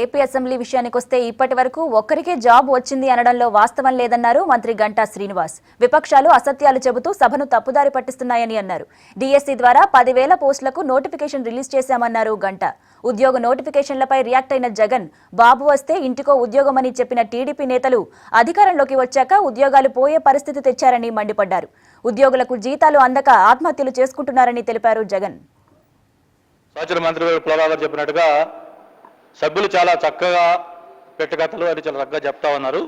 AP assembly విషయానికొస్తే ఇప్పటి వరకు ఒక్కరికే జాబ్ వచ్చింది అనడంలో వాస్తవం లేదన్నారు మంత్రి గంటా శ్రీనివాస్. విపక్షాలు అసత్యాలు చెబుతూ సభను తప్పుదారి పట్టిస్తున్నాయని అన్నారు. డిఎస్సి ద్వారా 10,000 పోస్టులకు నోటిఫికేషన్ రిలీజ్ చేశామన్నారు గంటా. ఉద్యోగ నోటిఫికేషన్లపై రియాక్ట్ అయిన జగన్, బాబు వస్తే ఇంటికో ఉద్యోగమని చెప్పిన టీడీపీ నేతలు అధికారంలోకి వచ్చాక ఉద్యోగాలు పోయే పరిస్థితి తెచ్చారని మండిపడ్డారు. ఉద్యోగులకు జీతాలు అందక ఆత్మహత్యలు చేసుకుంటున్నారని తెలిపారు జగన్. సభ్యులు చాలా చక్కగా పెట్ట కథలు అని చాలా చక్కగా చెప్తా ఉన్నారు.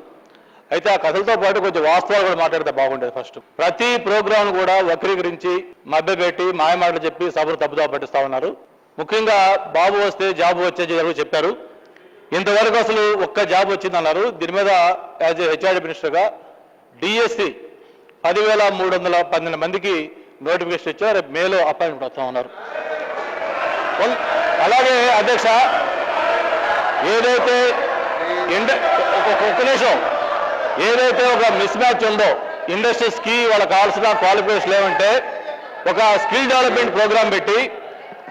అయితే ఆ కథలతో పాటు కొంచెం వాస్తవాలు కూడా మాట్లాడితే బాగుండేది. ఫస్ట్ ప్రతి ప్రోగ్రాం కూడా వక్రీకరించి మభ్యపెట్టి మాయమాటలు చెప్పి సభను తప్పుదో పట్టిస్తా ఉన్నారు. ముఖ్యంగా బాబు వస్తే జాబ్ వచ్చే చెప్పారు. ఇంతవరకు అసలు ఒక్క జాబ్ వచ్చిందన్నారు. దీని మీద యాజ్ ఏ హెచ్ఆర్డీ మినిస్టర్గా డిఎస్సి 10,312 మందికి నోటిఫికేషన్ ఇచ్చారు. రేపు మేలో అపాయింట్మెంట్ వస్తా ఉన్నారు. అలాగే అధ్యక్ష, ఏదైతే ఒక్క నిమిషం ఏదైతే ఒక మిస్ మ్యాచ్ ఉందో ఇండస్ట్రీస్కి వాళ్ళకి కావాల్సిన క్వాలిఫికేషన్ ఏమంటే ఒక స్కిల్ డెవలప్మెంట్ ప్రోగ్రామ్ పెట్టి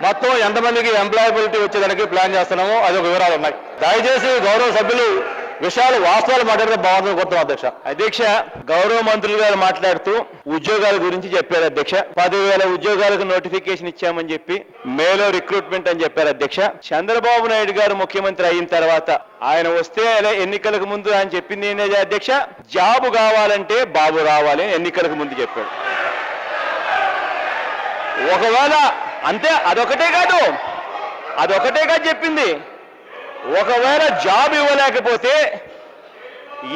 మొత్తం ఎంతమందికి ఎంప్లాయబిలిటీ వచ్చేదానికి ప్లాన్ చేస్తున్నామో అది ఒక వివరాలు ఉన్నాయి. దయచేసి గౌరవ సభ్యులు విషయాలు వాస్తవాలు మాట్లాడితే బాగుంటుంది కొత్త అధ్యక్ష. గౌరవ మంత్రులు గారు మాట్లాడుతూ ఉద్యోగాల గురించి చెప్పారు అధ్యక్ష. 10,000 ఉద్యోగాలకు నోటిఫికేషన్ ఇచ్చామని చెప్పి మేలో రిక్రూట్మెంట్ అని చెప్పారు అధ్యక్ష. చంద్రబాబు నాయుడు గారు ముఖ్యమంత్రి అయిన తర్వాత ఆయన వస్తే ఎన్నికలకు ముందు ఆయన చెప్పింది ఏంటంటే అధ్యక్ష, జాబు కావాలంటే బాబు రావాలి ఎన్నికలకు ముందు చెప్పాడు. ఒకవేళ అంతే అదొకటే కాదు చెప్పింది. ఒకవేళ జాబ్ ఇవ్వలేకపోతే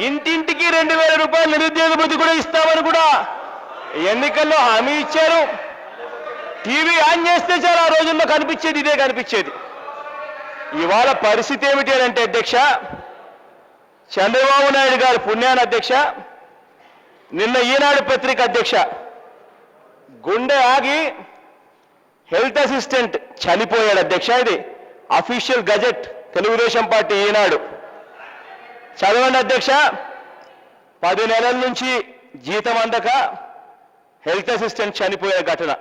ఇంటింటికి 2,000 రూపాయలు నిరుద్యోగ భృతి కూడా ఇస్తామని కూడా ఎన్నికల్లో హామీ ఇచ్చారు. టీవీ ఆన్ చేస్తే చాలా ఆ రోజుల్లో కనిపించేది ఇదే కనిపించేది. ఇవాళ పరిస్థితి ఏమిటి అని అంటే అధ్యక్ష, చంద్రబాబు నాయుడు గారి పుణ్యాన అధ్యక్ష, నిన్న ఈనాడు పత్రిక అధ్యక్ష, గుండె ఆగి హెల్త్ అసిస్టెంట్ చనిపోయాడు అధ్యక్ష. ఇది అఫీషియల్ గజెట్ తెలుగుదేశం పార్టీ ఈనాడు. చదవండి అధ్యక్ష. 10 నెలల నుంచి జీతం అందక హెల్త్ అసిస్టెంట్ చనిపోయే ఘటన.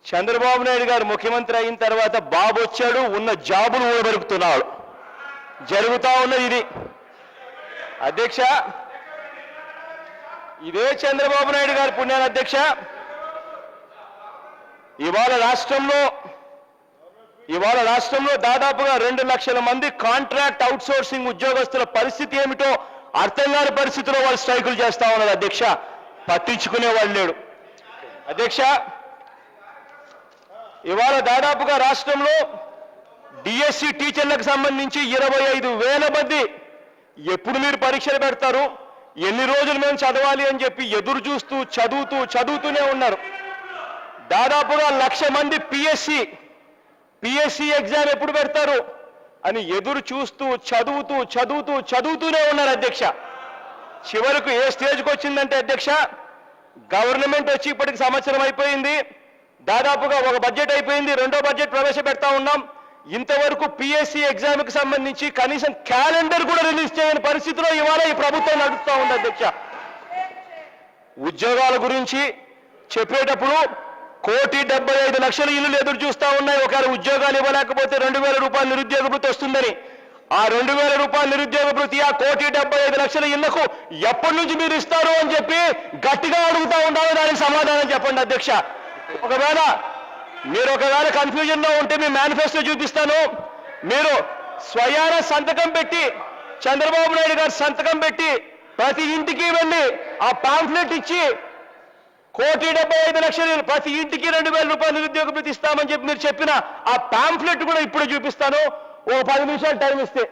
చంద్రబాబు నాయుడు గారు ముఖ్యమంత్రి అయిన తర్వాత బాబు వచ్చాడు, ఉన్న జాబులు ఊడబెరుకుతున్నాడు. జరుగుతా ఉన్నది ఇది అధ్యక్ష. ఇదే చంద్రబాబు నాయుడు గారి పుణ్యాన అధ్యక్ష, ఇవాళ రాష్ట్రంలో దాదాపుగా 2 లక్షల మంది కాంట్రాక్ట్ అవుట్సోర్సింగ్ ఉద్యోగస్తుల పరిస్థితి ఏమిటో అర్థం కాని పరిస్థితిలో వాళ్ళు స్ట్రైకులు చేస్తా ఉన్నారు అధ్యక్ష. పట్టించుకునే వాళ్ళు లేడు అధ్యక్ష. ఇవాళ దాదాపుగా రాష్ట్రంలో డిఎస్సి టీచర్లకు సంబంధించి 25,000 మంది ఎప్పుడు మీరు పరీక్షలు పెడతారు, ఎన్ని రోజులు మేము చదవాలి అని చెప్పి ఎదురు చూస్తూ చదువుతూనే ఉన్నారు. దాదాపుగా 1,00,000 మంది పిఎస్సి ఎగ్జామ్ ఎప్పుడు పెడతారు అని ఎదురు చూస్తూ చదువుతూనే ఉన్నారు అధ్యక్ష. చివరకు ఏ స్టేజ్కి వచ్చిందంటే అధ్యక్ష, గవర్నమెంట్ వచ్చి ఇప్పటికి సంవత్సరం అయిపోయింది. దాదాపుగా ఒక బడ్జెట్ అయిపోయింది, 2వ బడ్జెట్ ప్రవేశపెడతా ఉన్నాం. ఇంతవరకు పిఎస్సి ఎగ్జామ్కి సంబంధించి కనీసం క్యాలెండర్ కూడా రిలీజ్ చేయని పరిస్థితిలో ఇవాళ ఈ ప్రభుత్వం నడుస్తూ ఉంది అధ్యక్ష. ఉద్యోగాల గురించి చెప్పేటప్పుడు 1,75,00,000 ఇల్లులు ఎదురు చూస్తా ఉన్నాయి. ఒకవేళ ఉద్యోగాలు ఇవ్వలేకపోతే 2,000 రూపాయలు నిరుద్యోగ భృతి వస్తుందని. ఆ 2,000 రూపాయలు నిరుద్యోగ భృతి ఆ 1,75,00,000 ఇళ్లకు ఎప్పటి నుంచి మీరు ఇస్తారు అని చెప్పి గట్టిగా అడుగుతా ఉండాలి. దానికి సమాధానం చెప్పండి అధ్యక్ష. ఒకవేళ కన్ఫ్యూజన్ లో ఉంటే మీ మేనిఫెస్టో చూపిస్తాను. మీరు స్వయాన సంతకం పెట్టి, చంద్రబాబు నాయుడు గారు సంతకం పెట్టి ప్రతి ఇంటికి వెళ్ళి ఆ పాంఫ్లెట్ ఇచ్చి 1,75,00,000 ప్రతి ఇంటికి 2,000 రూపాయలు నిరుద్యోగ భృతి ఇస్తామని చెప్పి మీరు చెప్పిన ఆ పాంఫ్లెట్ కూడా ఇప్పుడు చూపిస్తాను. ఓ 10 నిమిషాలు టైం ఇస్తే.